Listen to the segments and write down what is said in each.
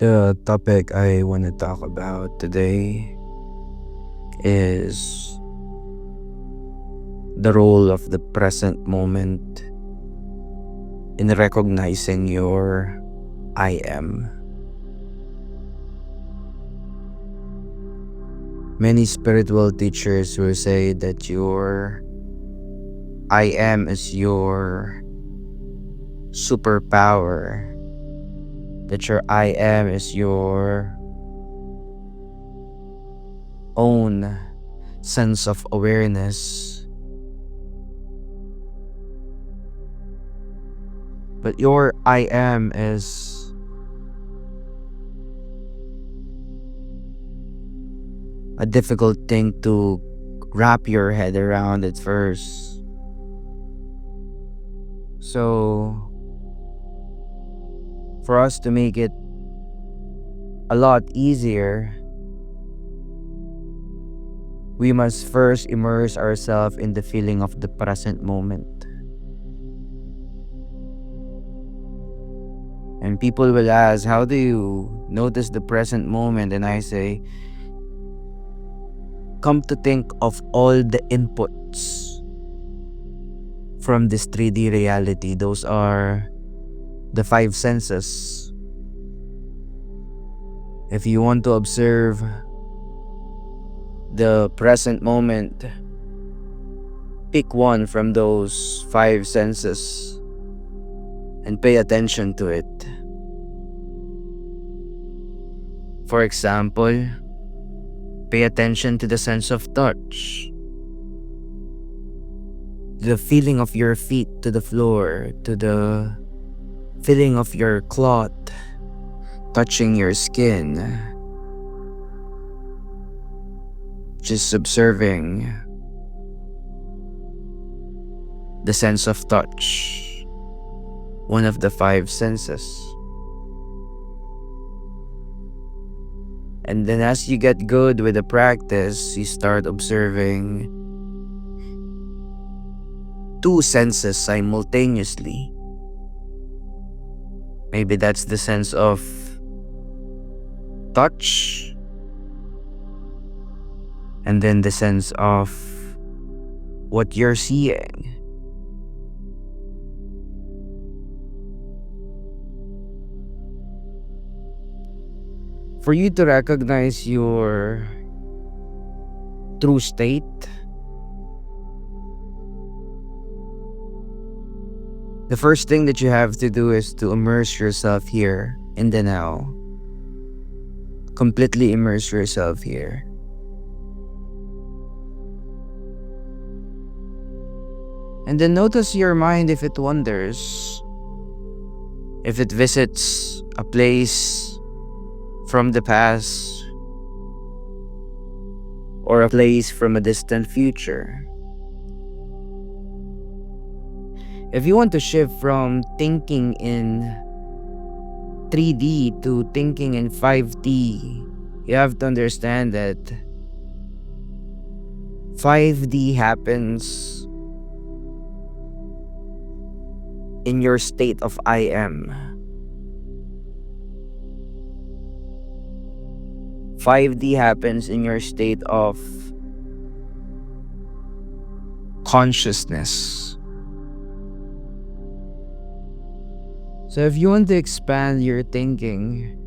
The topic I want to talk about today is the role of the present moment in recognizing your I am. Many spiritual teachers will say that your I am is your superpower, that your I am is your own sense of awareness. But your I am is a difficult thing to wrap your head around at first. So, for us to make it a lot easier, we must first immerse ourselves in the feeling of the present moment. And people will ask, how do you notice the present moment? And I say, come to think of all the inputs from this 3D reality. Those are the five senses. If you want to observe the present moment, pick one from those five senses and pay attention to it. For example, pay attention to the sense of touch, the feeling of your feet to the floor, to the feeling of your cloth touching your skin. Just observing the sense of touch, one of the five senses. And then as you get good with the practice, you start observing two senses simultaneously. Maybe that's the sense of touch, and then the sense of what you're seeing. For you to recognize your true state, the first thing that you have to do is to immerse yourself here in the now. Completely immerse yourself here. And then notice your mind if it wanders, if it visits a place from the past or a place from a distant future. If you want to shift from thinking in 3D to thinking in 5D, you have to understand that 5D happens in your state of I am. 5D happens in your state of consciousness. So if you want to expand your thinking,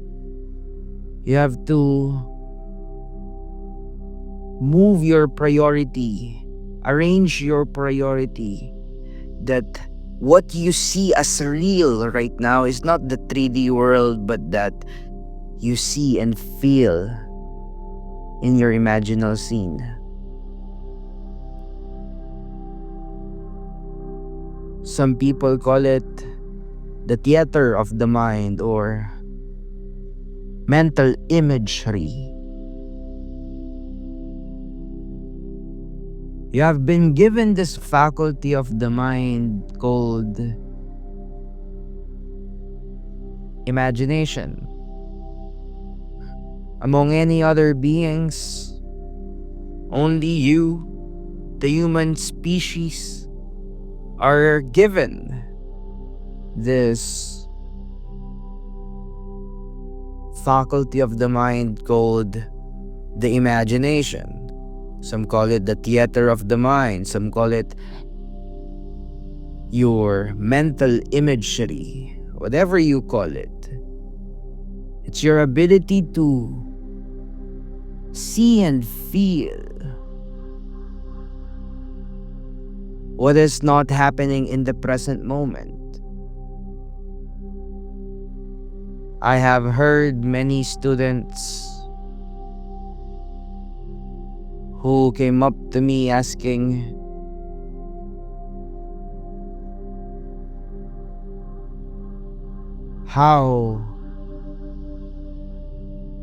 you have to move your priority, arrange your priority, that what you see as real right now is not the 3D world, but that you see and feel in your imaginal scene. Some people call it the theater of the mind or mental imagery. You have been given this faculty of the mind called imagination. Among any other beings, only you, the human species, are given this faculty of the mind called the imagination. Some call it the theater of the mind. Some call it your mental imagery. Whatever you call it. It's your ability to see and feel what is not happening in the present moment. I have heard many students who came up to me asking, how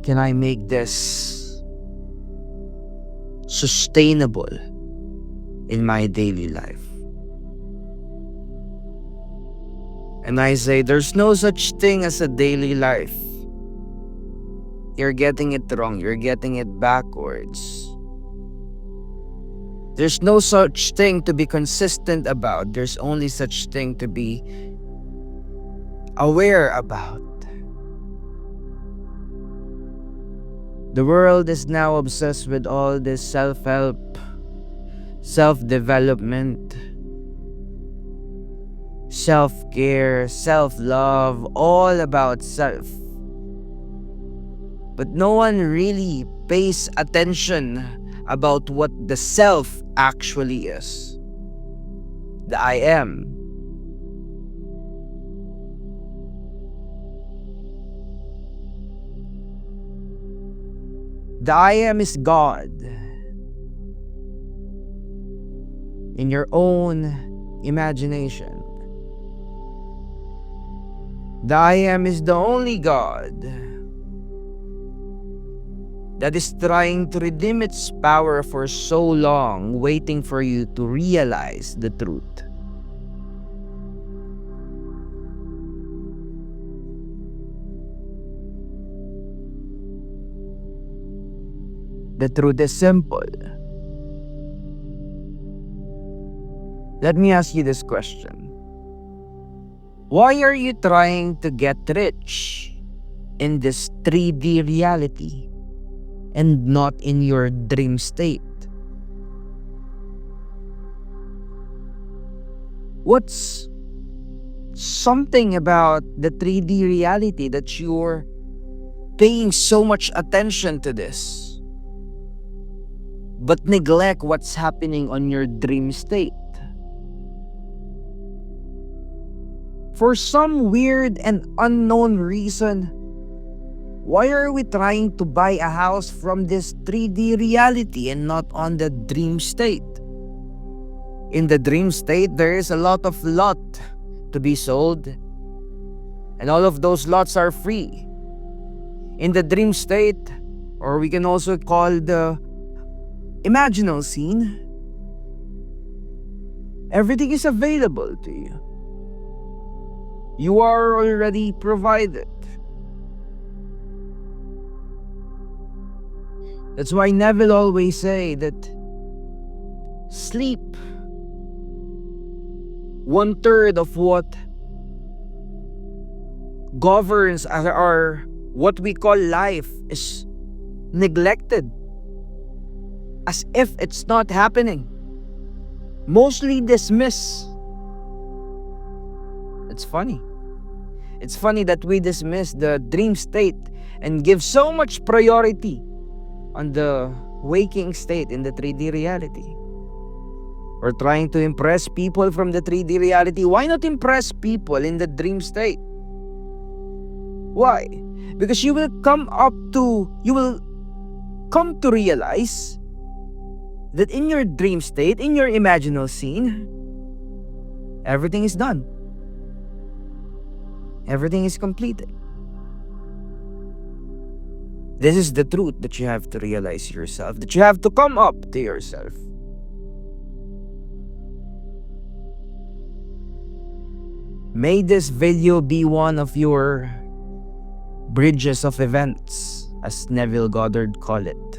can I make this sustainable in my daily life? And I say, there's no such thing as a daily life. You're getting it wrong. You're getting it backwards. There's no such thing to be consistent about. There's only such thing to be aware about. The world is now obsessed with all this self-help, self-development, self-care, self-love, all about self. But no one really pays attention about what the self actually is. The I am. The I am is God. In your own imagination. The I am is the only God that is trying to redeem its power for so long, waiting for you to realize the truth. The truth is simple. Let me ask you this question. Why are you trying to get rich in this 3D reality and not in your dream state? What's something about the 3D reality that you're paying so much attention to this, but neglect what's happening on your dream state? For some weird and unknown reason, why are we trying to buy a house from this 3D reality and not on the dream state? In the dream state, there is a lot of lot to be sold, and all of those lots are free. In the dream state, or we can also call the imaginal scene, everything is available to you. You are already provided. That's why Neville always say that sleep, 1/3 of what governs our what we call life is neglected, as if it's not happening, mostly dismissed. It's funny. It's funny that we dismiss the dream state and give so much priority on the waking state in the 3D reality. We're trying to impress people from the 3D reality. Why not impress people in the dream state? Why? Because you will come to realize that in your dream state, in your imaginal scene, everything is done. Everything is completed. This is the truth that you have to realize yourself, that you have to come up to yourself. May this video be one of your bridges of events, as Neville Goddard called it.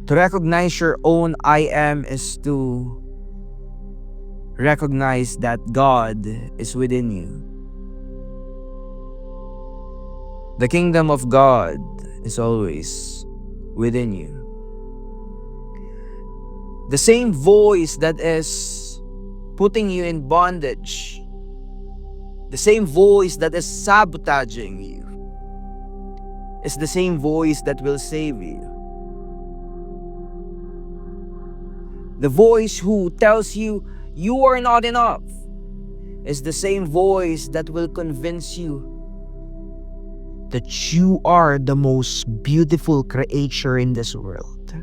To recognize your own I am is to recognize that God is within you. The kingdom of God is always within you. The same voice that is putting you in bondage, the same voice that is sabotaging you, is the same voice that will save you. The voice who tells you you are not enough is the same voice that will convince you that you are the most beautiful creature in this world.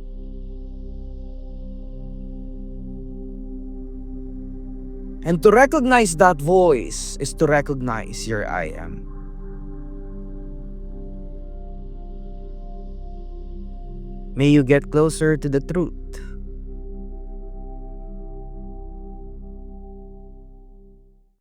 And to recognize that voice is to recognize your I am. May you get closer to the truth.